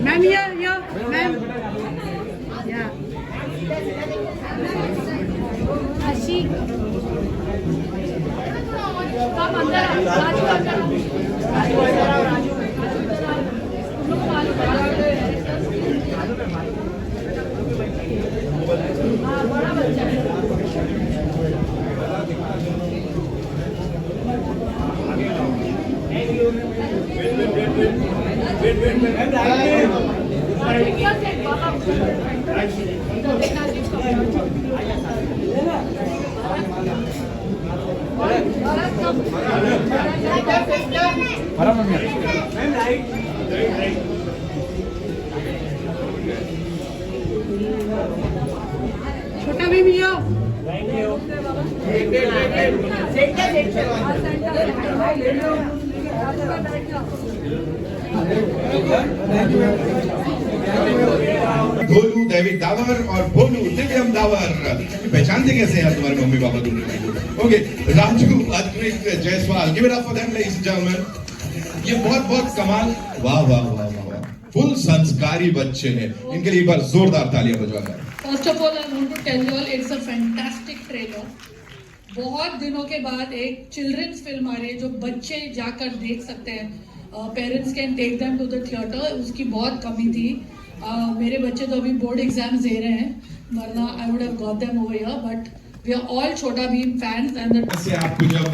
Ma'am या ma'am या अशी काम अंदर बड़ा बच्चा छोटा भी मियो भोलू दैविक दावर और भोलू दिव्यम दावर पहचानते कैसे हैं तुम्हारे मम्मी पापा दोनों? Okay, Raju Advik Jaiswal, give it up for them ladies and gentleman. ये बहुत कमाल, वाह वाह वाह वाह, फुल संस्कारी बच्चे हैं, इनके लिए एक बार जोरदार तालियां बजवाना। First of all, I want to tell you all it's a fantastic trailer. बहुत दिनों के बाद एक चिल्ड्रंस फिल्म आ रही है जो बच्चे जाकर देख सकते हैं, parents can take them to the theatre, उसकी बहुत कमी थी। मेरे बच्चे तो अभी बोर्ड एग्जाम्स दे रहे हैं, वरना I would have got them over here, but we are all Chhota Bheem fans and से आपको जब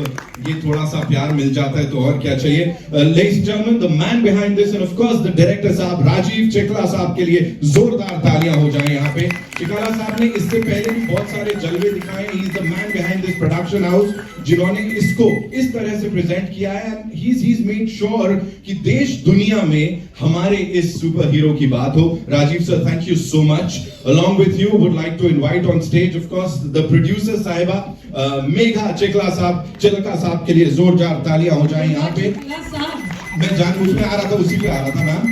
ये थोड़ा सा प्यार मिल जाता है तो और क्या चाहिए। Ladies and gentleman, the man behind this end of course the director साहब राजीव चिकला साहब के लिए जोरदार तालियां हो जाएं यहाँ पे। चिकला साहब ने इससे पहले भी बहुत सारे जलवे दिखाए, he is the man behind this production house जिन्होंने इसको इस तरह से प्रेजेंट किया है। ही इज मेड श्योर कि देश दुनिया में हमारे इस सुपर हीरो की बात हो। Rajiv sir, thank you so much. Along with you, would like to invite on stage, of course, the producer साहिबा मेघा चिकला साहब के लिए जोरदार तालियां हो जाएं यहाँ पे। मैं जानबूझ में आ रहा था, उसी पे आ रहा था मैम।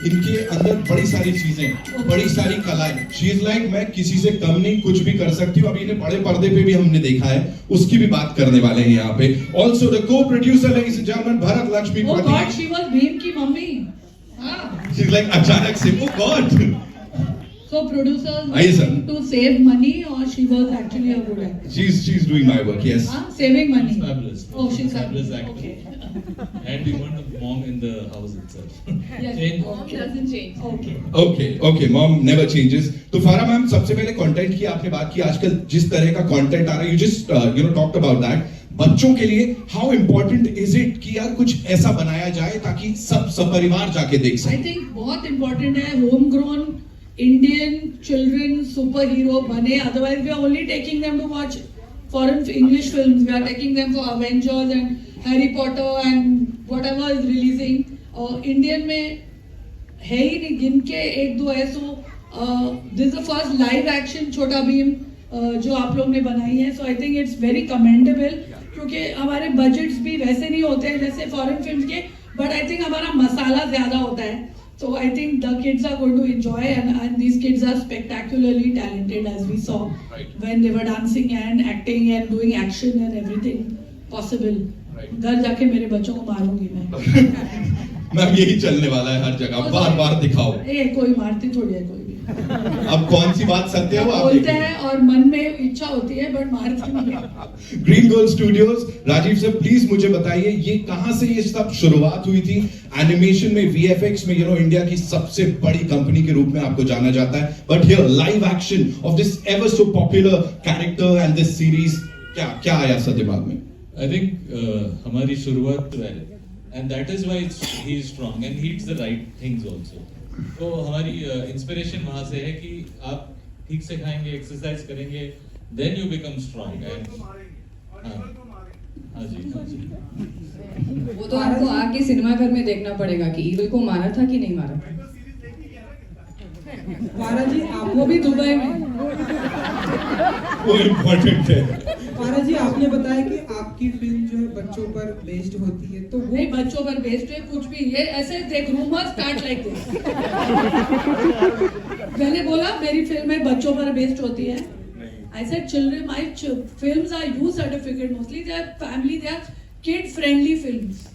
इनके अंदर बड़ी सारी चीजें, बड़ी सारी कलाएं, शी इज लाइक मैं किसी से कम नहीं, कुछ भी कर सकती हूँ। अभी इन्हें बड़े पर्दे पे भी हमने देखा है, उसकी भी बात करने वाले हैं यहाँ पे। ऑल्सो द को producer ladies and gentleman Bharat Lakshmi God, she was Bhim की मम्मी। शी इज लाइक अचानक से ओ God. So producers Yes, sir. to save money, or she was actually a good actor? She's doing my work, yes. Saving money. It's fabulous. Oh, she's fabulous actor. actor. And we want a mom in the house itself. Yes, Change. mom doesn't change. Okay. Okay, mom never changes. तो फारा ma'am, सबसे पहले content की आपने बात की, आजकल जिस तरह का कंटेंट आ रहा है, you just talked about that. बच्चों के लिए how important is it कि यार कुछ ऐसा बनाया जाए ताकि सब सपरिवार जाके देख सके? I think बहुत important है homegrown Indian children superhero बने, otherwise we are only taking them to watch foreign English films. We are taking them for Avengers and Harry Potter and whatever is releasing. Indian में है ही नहीं, गिन के एक दो है। So this is the first live action छोटा भीम जो आप लोग ने बनाई है। So I think it's very commendable, क्योंकि हमारे बजट्स भी वैसे नहीं होते हैं जैसे फॉरेन फिल्म्स के, बट आई थिंक हमारा मसाला ज्यादा होता है। So I think the kids are going to enjoy, and these kids are spectacularly talented, as we saw when they were dancing and acting and doing action and everything possible. घर जाके मेरे बच्चों को मारूंगी मैं। मैम यही चलने वाला है हर जगह, बार दिखाओ। कोई मारती थोड़ी है कोई भी। अब कौन सी बात सत्य है वो आप बोलते हैं और मन में इच्छा होती है, बट मारती नहीं। Green Gold Studios, Rajiv sir please मुझे बताइए ये कहां से ये सब शुरुआत हुई थी? एनिमेशन में, वीएफएक्स में, इंडिया की सबसे बड़ी कंपनी के रूप में आपको जाना जाता है, but here live action of this ever so popular character and this series, क्या आया सर दिमाग में? I think हमारी शुरुआत and that is why he is strong and he eats the right things also. तो हमारी इंस्पिरेशन वहाँ से है कि आप ठीक से खाएंगे, एक्सरसाइज करेंगे, then you become strong. And हाँ जी। वो तो आपको आके सिनेमा घर में देखना पड़ेगा कि ईगल को मारा था कि नहीं मारा था। फारा जी, वो भी दुबई में। वो इम्पोर्टेंट है। फारा जी, आपने बताया कि आपकी फिल्म जो है बच्चों पर बेस्ड होती है, तो वो नहीं बच्चों पर बेस्ड है कुछ भी, ये ऐसे देख रूमर स्टार्ट लाइक दिस। मैंने बोला मेरी फिल्में बच्चों पर बेस्ड होती है। I said children, films are U certificate mostly. They are family, they are kid friendly films.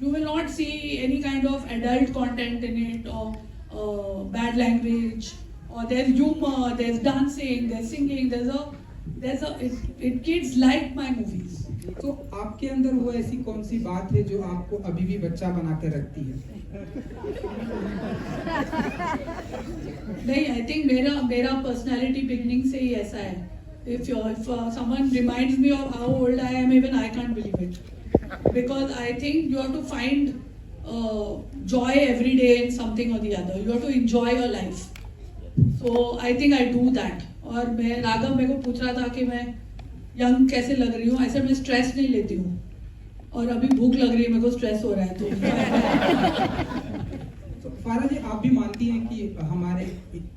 You will not see any kind of adult content in it or bad language, or there's humor, there's dancing, there's singing, kids like my movies. तो आपके अंदर वो ऐसी कौन सी बात है जो आपको अभी भी बच्चा बना के रखती है? नहीं, I think मेरा personality beginning से ही ऐसा है. If someone reminds me of how old I am, even I can't believe it. Because I think you have to find joy every day in something or the other. You have to enjoy your life. So I think I do that. और मैं राघव मेरे को पूछ रहा था कि मैं young कैसे लग रही हूँ. ऐसे मैं स्ट्रेस नहीं लेती हूँ, और अभी भूख लग रही है, मेरे को स्ट्रेस हो रहा है. तो फारा जी, आप भी मानती हैं कि हमारे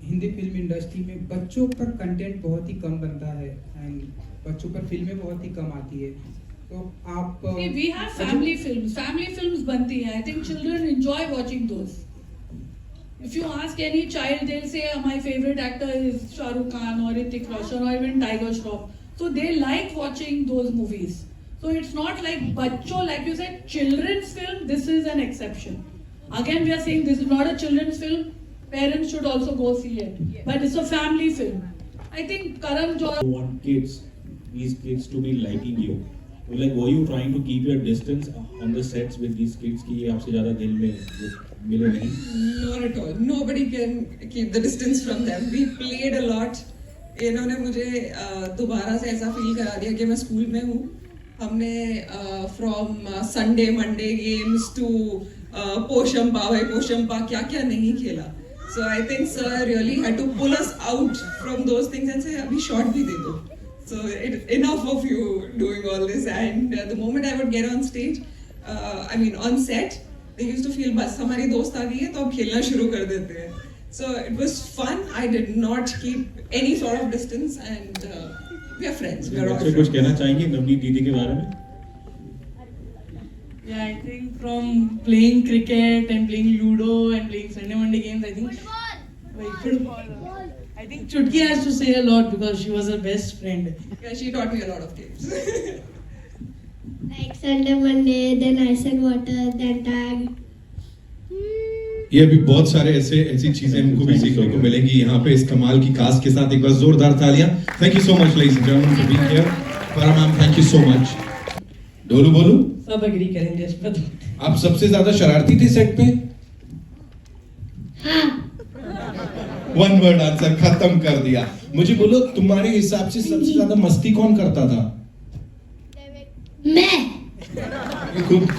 हिंदी फिल्म इंडस्ट्री में बच्चों पर कंटेंट बहुत ही कम बनता है एंड बच्चों पर फिल्में बहुत ही कम आती है, तो आप we have family films बनती है. I think children enjoy watching those. If you ask any child, they'll say my favorite actor is Shah Rukh Khan or Hrithik Roshan or even Tiger Shroff. So they like watching those movies. So it's not like bachcho, like you said, children's film. This is an exception. Again, we are saying this is not a children's film. Parents should also go see it. But it's a family film. I think Karan Johar. You want these kids to be liking you. So like, were you trying to keep your distance on the sets with these kids कि ये आपसे ज़्यादा दिल में मिले नहीं? Not at all. Nobody can keep the distance from them. We played a lot. इन्होंने मुझे दोबारा से ऐसा फील करा दिया कि मैं स्कूल में हूँ. हमने from Sunday, Monday games to Poshampa क्या क्या नहीं खेला. So I think sir really had to pull us out from those things and say अभी shot भी दे दो. So enough of you doing all this. And the moment I would get on stage, I mean on set, they used to feel बस हमारी दोस्त आ गई है तो अब खेलना शुरू कर देते हैं. So it was fun. I did not keep any sort of distance, and we are friends. We are all friends. कुछ कहना चाहेंगे नवनीत दीदी के बारे में? Yeah, I think from playing cricket and playing Ludo and playing Sunday Monday games, I think Chutki has to say a lot because she was her best friend. Yeah, she taught me a lot of games. Like Sunday, Monday, then ice and water, then tag. ये भी बहुत सारे ऐसी चीजें हमको भी सीखने को मिलेंगी यहाँ पे इस कमाल की कास्ट के साथ. एक बार जोरदार तालियां. Thank you so much ladies and gentlemen for being here. Farah ma'am, thank you so much. डोलू बोलू, सब एग्री करेंगे इस पर. आप सबसे ज्यादा शरारती थे सेट पे? वन वर्ड आंसर खत्म कर दिया. मुझे बोलो, तुम्हारे हिसाब से सबसे ज्यादा मस्ती कौन करता था? मैं.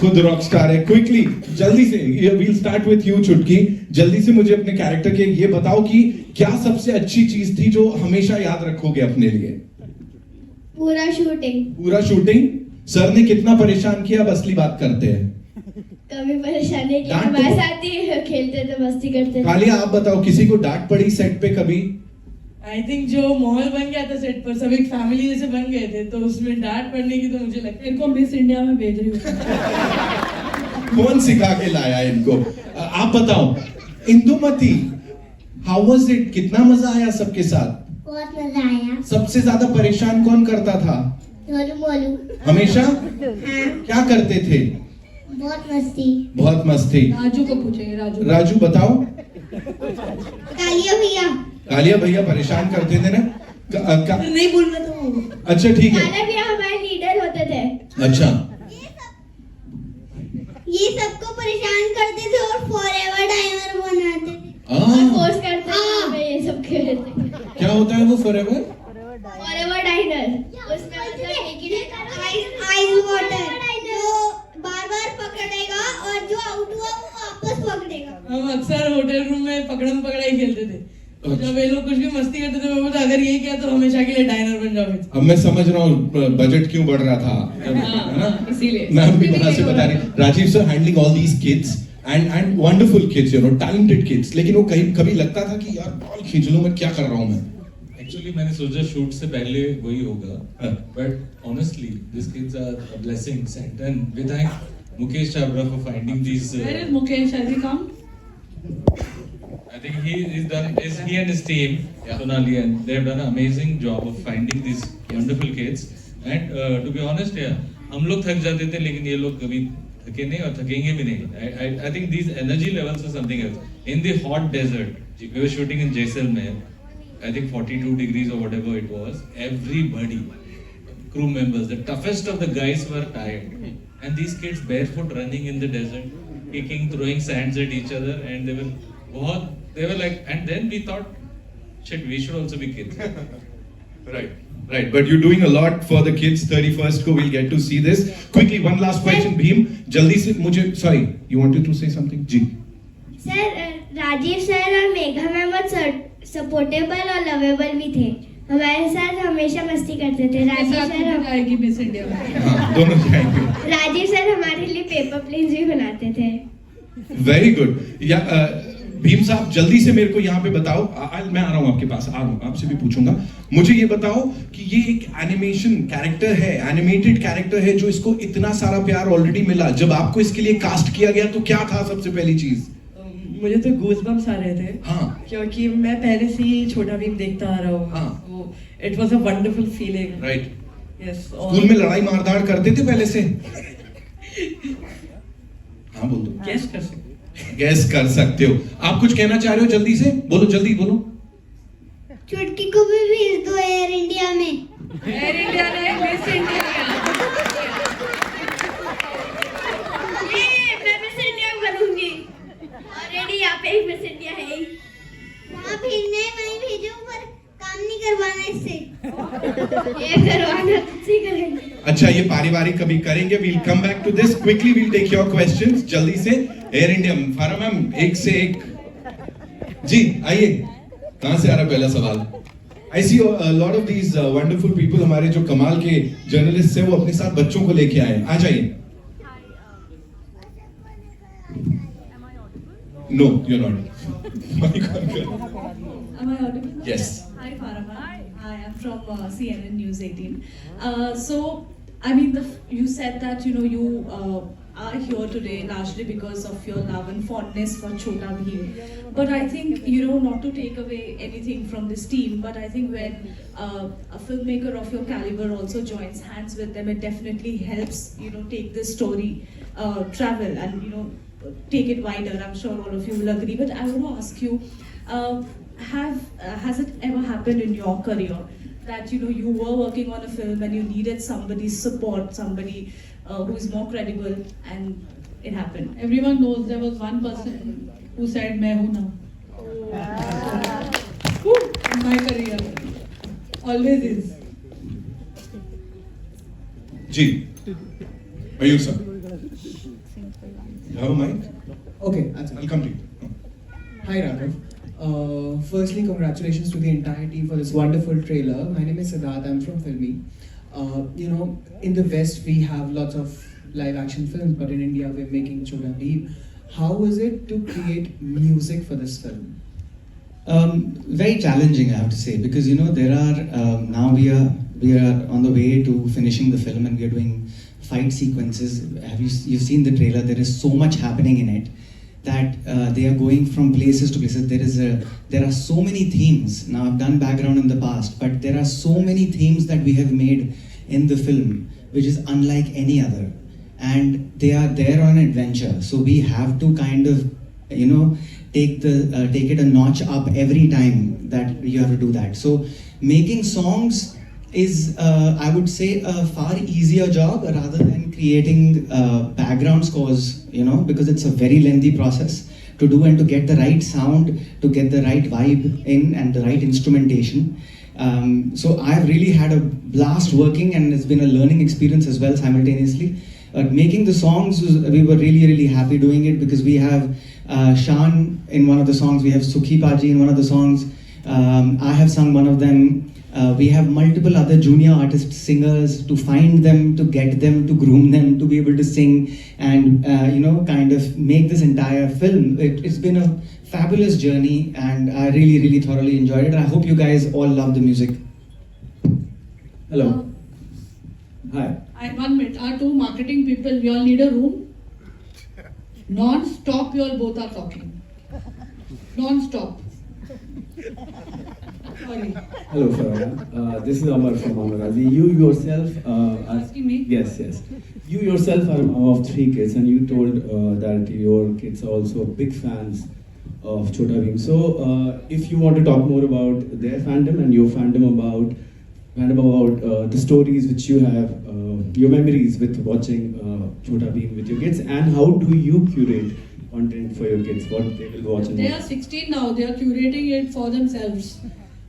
खुद रॉक स्टार है. क्विकली, जल्दी से, वील स्टार्ट विथ यू चुटकी. जल्दी से मुझे अपने कैरेक्टर के ये बताओ कि क्या सबसे अच्छी चीज थी जो हमेशा याद रखोगे अपने लिए? पूरा शूटिंग. सर ने कितना परेशान किया? अब असली बात करते हैं. कभी परेशान नहीं किया. डांट तो- हमारे साथ ही खेलते थे, मस्ती करते थे. कालिया, आप बताओ, किसी को डांट पड़ी सेट पे कभी? आई थिंक जो माहौल बन गया था सेट पर, सब एक फैमिली जैसे बन गए थे, तो उसमें डांट पड़ने की तो मुझे लगता है इनको मिस इंडिया में भेज रही हूँ. कौन सिखा के लाया इनको? आप बताओ. Indumati, how was it? कितना मजा आया सबके साथ? बहुत मजा आया. सबसे ज्यादा परेशान कौन करता था? बोलू. हमेशा? हाँ. क्या करते थे? बहुत मस्ती. राजू को पूछेंगे. राजू बताओ. कालिया भैया परेशान करते थे ना? नहीं बोलना तो. अच्छा ठीक है. कालिया भैया हमारे लीडर होते थे. अच्छा. ये सबको परेशान करते थे और फॉरएवर डाइनर बनाते थे. और फोर्स करते थे ये सब खेलते. क्या होता है वो फॉरएवर डाइनर? उसमें मतलब एक ही आइस वाटर जो बार-बार पकड़ेगा और जो आउट हुआ वो वापस पकड़ेगा. हम अक्सर होटल रूम में पकड़म पकड़ाई खेलते थे. तो जब ये लोग कुछ भी मस्ती करते थे, मैं बोलता अगर ये किया तो हमेशा के लिए डाइनर बन जाओगे. अब मैं समझ रहा हूँ बजट क्यों बढ़ रहा था. इसीलिए मैम भी वहां से बता रही. Rajiv sir handling all these kids and wonderful kids, you know, talented kids. लेकिन वो कभी लगता था कि यार बॉल खींच लूं, मैं क्या कर रहा हूँ मैं. एक्चुअली मैंने सोचा शूट से पहले वही होगा, but honestly this kids are a blessing sent and we thank Mukesh Chabra for finding these. Where is Mukesh? Has he come? I think he and his team, Sonali, and they have done an amazing job of finding these wonderful kids. And to be honest, yeah, हम लोग थक जाते थे, लेकिन ये लोग कभी थके नहीं और थकेंगे भी नहीं. I think these energy levels are something else. In the hot desert, we were shooting in Jaisalmer. I think 42 degrees or whatever it was. Everybody, crew members, the toughest of the guys were tired. And these kids barefoot running in the desert, kicking, throwing sands at each other, and they were like, and then we thought, shit, we should also be kids. Right, but you're doing a lot for the kids. 31st को we'll get to see this. Quickly, one last question, Bhim. जल्दी से मुझे, sorry, you wanted to say something? जी. Sir Rajiv sir और Megha ma'am बहुत supportable और lovable भी थे. हमारे साथ हमेशा मस्ती करते थे. राजीव सर आएगी मिस इंडिया में. हाँ, दोनों जाएंगे. राजीव सर हमारे लिए पेपर प्लेन्स भी बनाते थे. Very good. या भीम साहब जल्दी से मेरे को यहाँ पे बताओ. मैं आ रहा हूँ आपके पास, आ रहा हूँ, आपसे भी पूछूंगा. मुझे ये बताओ कि ये एक एनिमेशन कैरेक्टर है, एनिमेटेड कैरेक्टर है, जो इसको इतना सारा प्यार ऑलरेडी मिला. जब आपको इसके लिए कास्ट किया गया तो क्या था सबसे पहली चीज? मुझे तो गूज़बम्प्स आ रहे थे. हाँ. क्योंकि मैं पहले से ही छोटा भीम देखता आ रहा हूँ. हाँ. It was a wonderful feeling. Right. Yes. School में लड़ाई मारधाड़ करते थे पहले से? हाँ बोल दो. गैस कर सकते हो. आप कुछ कहना चाह रहे हो? जल्दी से बोलो, जल्दी बोलो. चुटकी को भी भेज दो एयर इंडिया में. एयर इंडिया ने मिस इंडिया. मैं मिस इंडिया बनूंगी. ऑलरेडी यहाँ पे एक मिस इंडिया है. वहाँ भेजना है वहीं भेजो, पर काम नहीं करवाना इससे. ये करवाना तुझसे करेंगे. अच्छा, ये पारिवारिक कभी करेंगे. We'll come back to this quickly. We'll take your questions. जल्दी से एयर इंडिया फारा मैम, एक से एक. जी आइए, कहाँ से आ रहा पहला सवाल? I see a lot of these wonderful people. हमारे जो कमाल के जर्नलिस्ट हैं वो अपने साथ बच्चों को लेके आए. आ जाइए. No, you're not. Am I audible? Yes. Hi Farah. I am from CNN News 18. So, I mean, you said that you are here today largely because of your love and fondness for Chota Bheem. But I think, not to take away anything from this team, but I think when a filmmaker of your caliber also joins hands with them, it definitely helps, take this story, travel and, take it wider. I'm sure all of you will agree. But I want to ask you, has it ever happened in your career that you were working on a film and you needed somebody's support, somebody who is more credible, and it happened? Everyone knows there was one person who said मैं हूँ ना. In my career, always is. Ji, Ayush sir. You have a mic? Okay, I'll come to you. Hi Raghav. Firstly, congratulations to the entire team for this wonderful trailer. My name is Siddharth. I'm from Filmi. In the West we have lots of live action films, but in India we're making Chota Bheem. How was it to create music for this film? Very challenging, I have to say, because there are now we are on the way to finishing the film and we are doing fight sequences. You've seen the trailer? There is so much happening in it that they are going from places to places. There are so many themes. Now I've done background in the past, but there are so many themes that we have made in the film, which is unlike any other, and they are there on an adventure. So we have to kind of, take it a notch up every time that you have to do that. So making songs is, I would say, a far easier job rather than creating background scores, because it's a very lengthy process to do and to get the right sound, to get the right vibe in and the right instrumentation. So I've really had a blast working, and it's been a learning experience as well simultaneously. Making the songs, we were really, really happy doing it because we have Shan in one of the songs, we have Sukhi Paji in one of the songs, I have sung one of them. We have multiple other junior artists, singers, to find them, to get them, to groom them, to be able to sing and, kind of make this entire film. It's been a fabulous journey and I really, really thoroughly enjoyed it. I hope you guys all love the music. Hello. Hi. 1 minute. Our two marketing people, we all need a room. Non-stop, you all both are talking. non-stop. Sorry. Hello, Farah. This is Amar from Amar. You yourself are Asking me? Yes, yes. You yourself are a mom of 3 kids, and you told that your kids are also big fans of Chhota Bheem. So, if you want to talk more about their fandom and your fandom about the stories which you have, your memories with watching Chhota Bheem with your kids, and how do you curate content for your kids, what they will watch? They are 16 now. They are curating it for themselves.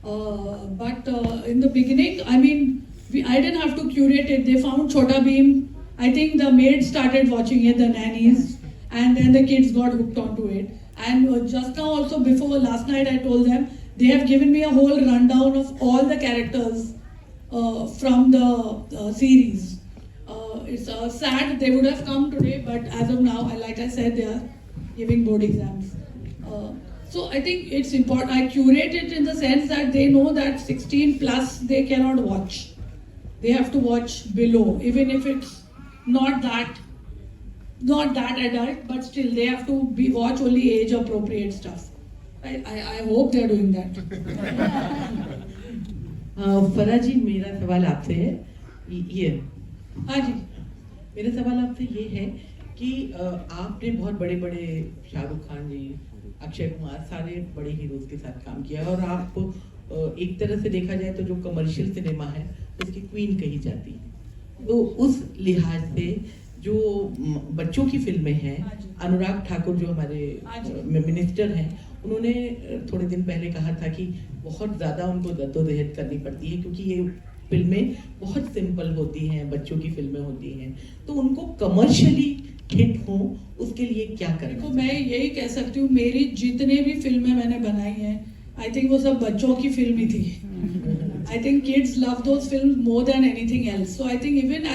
But in the beginning, I mean, I didn't have to curate it. They found Chhota Bheem. I think the maids started watching it, the nannies, and then the kids got hooked onto it. And just now also, before last night, I told them, they have given me a whole rundown of all the characters from the series. It's sad they would have come today, but as of now, like I said, they are giving board exams. So I think it's important. I curate it in the sense that they know that 16 plus they cannot watch. They have to watch below, even if it's not that adult, but still they have to watch only age appropriate stuff. I hope they are doing that. फरा जी, मेरा सवाल आपसे है ये। हाँ जी, मेरा सवाल आपसे ये है कि आपने बहुत बड़े बड़े शाहरुख खान जी, अक्षय कुमार, सारे बड़े हीरोज के साथ काम किया है, और आप एक तरह से देखा जाए तो जो कमर्शियल सिनेमा है उसकी क्वीन कही जाती है। तो उस लिहाज से जो बच्चों की फिल्में हैं, अनुराग ठाकुर जो हमारे मिनिस्टर हैं, उन्होंने थोड़े दिन पहले कहा था कि बहुत ज़्यादा उनको जद्दोजहद करनी पड़ती है क्योंकि ये फिल्में बहुत सिंपल होती हैं, बच्चों की फिल्में होती हैं, तो उनको कमर्शियली हिट हो उसके लिए क्या करें? देखो, मैं यही कह सकती हूँ, मेरी जितने भी फिल्में मैंने बनाई हैं, आई थिंक वो सब बच्चों की फिल्म ही थी। I think kids love those films more than anything else. So I think even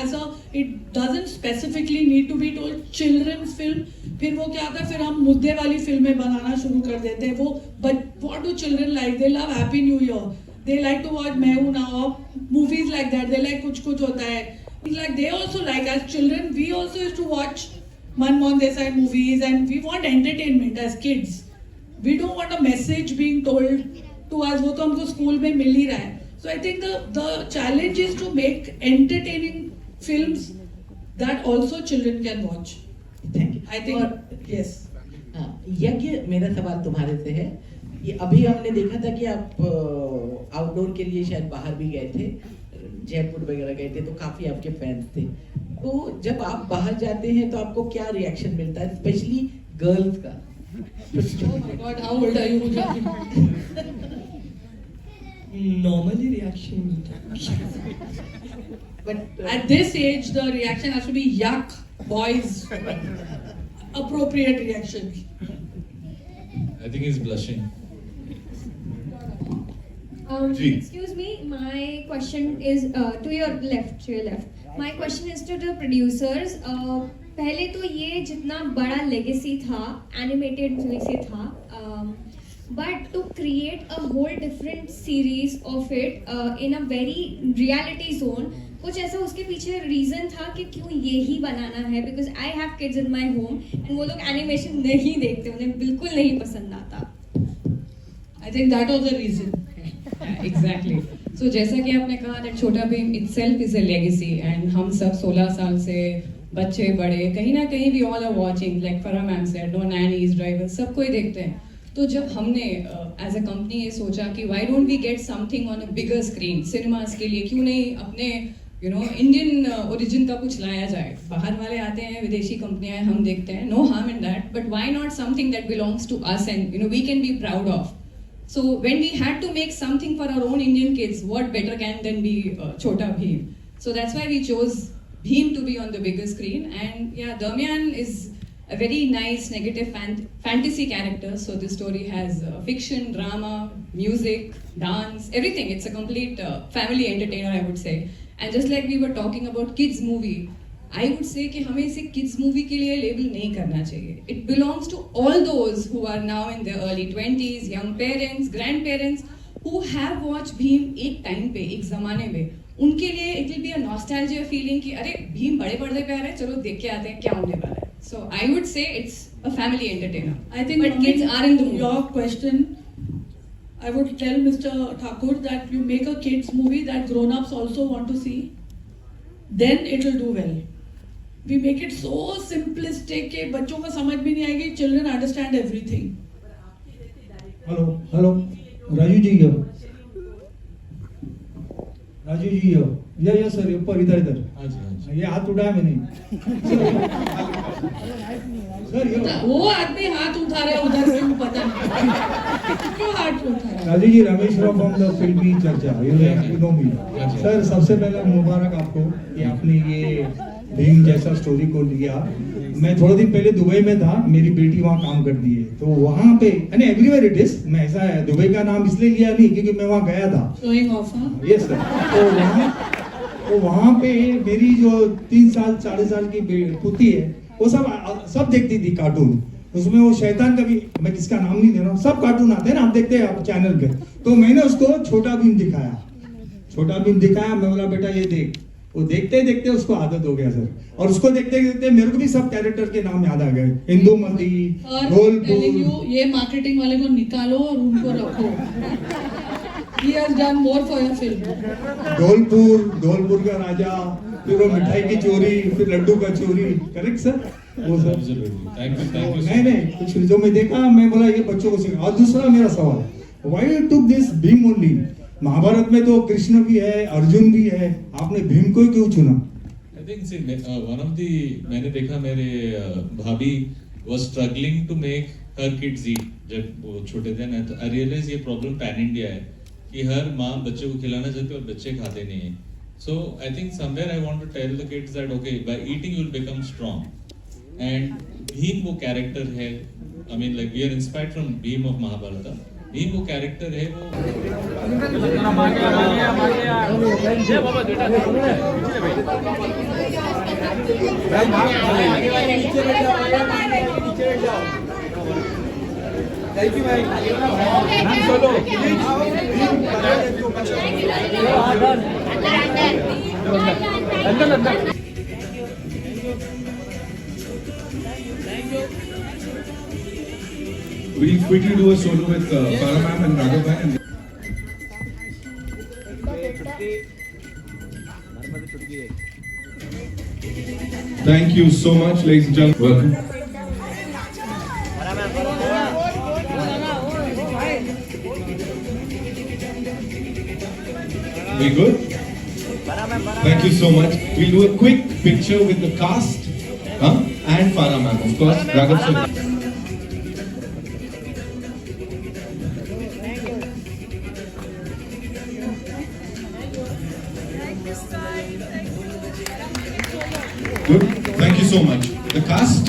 it doesn't specifically need to be told children's film. फिर वो क्या आता है, फिर हम मुद्दे वाली फिल्में बनाना शुरू कर देते हैं। वो but what do children like? They love Happy New Year. They like to watch मैं हूँ ना, movies like that. They like कुछ होता है. It's like they also like, as children we also used to watch Manmohan Desai movies, and we want entertainment as kids. We don't want a message being told to us. वो तो हमको school में मिल ही रहा है. So I think the challenge is to make entertaining films that also children can watch. Thank you. I think yes. यज्ञ, मेरा सवाल तुम्हारे से है। ये अभी हमने देखा था कि आप आउटडोर के लिए शायद बाहर भी गए थे, जयपुर वगैरह गए थे, तो काफी आपके फैंस थे। तो जब आप बाहर जाते हैं तो आपको क्या रिएक्शन मिलता है, स्पेशली गर्ल्स का? Oh my God, how old are you? Normally reaction, but at this age the reaction has to be yuck, boys. Appropriate reaction. I think he's blushing. Excuse me, my question is to your left. My question is to the producers. पहले तो ये जितना बड़ा legacy था, animated movie से था, but to create a whole different series of it in a very reality zone, कुछ ऐसा उसके पीछे रीजन था कि क्यों ये ही बनाना है? Because I have kids in my home and वो लोग एनिमेशन नहीं देखते, उन्हें बिल्कुल नहीं पसंद आता. I think that was the reason. Exactly. So जैसा कि आपने कहा that छोटा Bhim itself is a legacy, and हम सब 16 साल से बच्चे बड़े कहीं ना कहीं we all are watching, like Farah ma'am said, no nannies, drivers, सब कोई देखते हैं. तो जब हमने एज अ कंपनी ये सोचा कि why don't we get something on a bigger screen, cinemas के लिए क्यों नहीं अपने इंडियन ओरिजिन का कुछ लाया जाए? बाहर वाले आते हैं, विदेशी कंपनियां हम देखते हैं, no harm in that, but why not something that belongs to us and we can be proud of? So when we had to make something for our own Indian kids, what better can than be Chhota Bheem? So that's why we chose Bheem to be on the bigger screen. And yeah, Damian is a very nice negative fantasy character. So this story has fiction, drama, music, dance, everything. It's a complete family entertainer, I would say. And just like we were talking about kids movie, I would say कि हमें इसे kids movie के लिए label नहीं करना चाहिए. It belongs to all those who are now in their early 20s, young parents, grandparents, who have watched Bheem एक time पे, एक ज़माने में. उनके लिए it will be a nostalgia feeling कि अरे भीम बड़े पर्दे पे आ रहे हैं, चलो देख के आते हैं क्या होने वाला है. So I would say it's a family entertainer. I think but kids are in the mood. Your question, I would tell Mr. Thakur that you make a kids movie that grown-ups also want to see, then it will do well. We make it so simplistic कि बच्चों को समझ भी नहीं आएगी. Children understand everything. Hello, Raju ji यो. राजू जी यो. Yes sir, ऊपर इधर. हाँ जी. ये हाथ उठाया मैंने. सर यो. वो आदमी हाथ उठा रहा है उधर से पता नहीं क्यों हाथ उठा रहा है. राजू जी, रमेश राव फ्रॉम द फिल्मी चर्चा. You know me. सर सबसे पहले मुबारक आपको कि आपने ये भीम जैसा स्टोरी को लिया. मैं थोड़े दिन पहले दुबई में था, मेरी बेटी वहाँ काम करती है, तो वहाँ पे एवरीवेयर इट इज. मैं ऐसा है दुबई का नाम इसलिए लिया नहीं क्योंकि मैं वहाँ गया था. Showing off, हाँ? Yes sir. तो वहाँ पे मेरी जो 3 साल 4.5 साल की पुती है, वो सब देखती थी कार्टून. उसमें वो शैतान का भी, मैं किसका नाम नहीं दे रहा हूँ, सब कार्टून आते हैं ना, आप देखते हैं आप चैनल पे. तो मैंने उसको छोटा भीम दिखाया. मैं बोला बेटा ये देख. वो देखते देखते उसको आदत हो गया सर. और उसको देखते देखते मेरे को भी सब कैरेक्टर के नाम याद आ गए. हिंदू मंदी, ढोलपुर. ये मार्केटिंग वाले को निकालो और उनको रखो. He has done more for your film. Dholpur का राजा, फिर वो मिठाई की चोरी, फिर लड्डू का चोरी. Correct sir? वो सर. Thank you. नहीं कुछ जो मैं देखा, मैं बोला ये बच्चों को सिखा. और दूसरा मेरा सवाल, why you took this Bheem only? Mahabharata में तो कृष्ण भी है, अर्जुन भी है, आपने भीम को क्यों चुना? I think one of the मैंने देखा मेरे भाभी was struggling to make her kids eat जब वो छोटे थे ना. तो I realize ये problem pan India है कि हर माँ बच्चे को खिलाना चाहती है और बच्चे खाते नहीं है. So I think somewhere I want to tell the kids that okay, by eating you will become strong. And Bhim वो character है. I mean like we are inspired from Bhim of Mahabharata. Bhim वो कैरेक्टर है वो. Thank you भाई. अंदर. We'll quickly do a solo with Farah ma'am and Raghav bhai. Thank you so much, ladies and gentlemen. Welcome. We good? Thank you so much. We'll do a quick picture with the cast and Farah ma'am, of course. Raghav sir. Good. Thank you so much. The cast.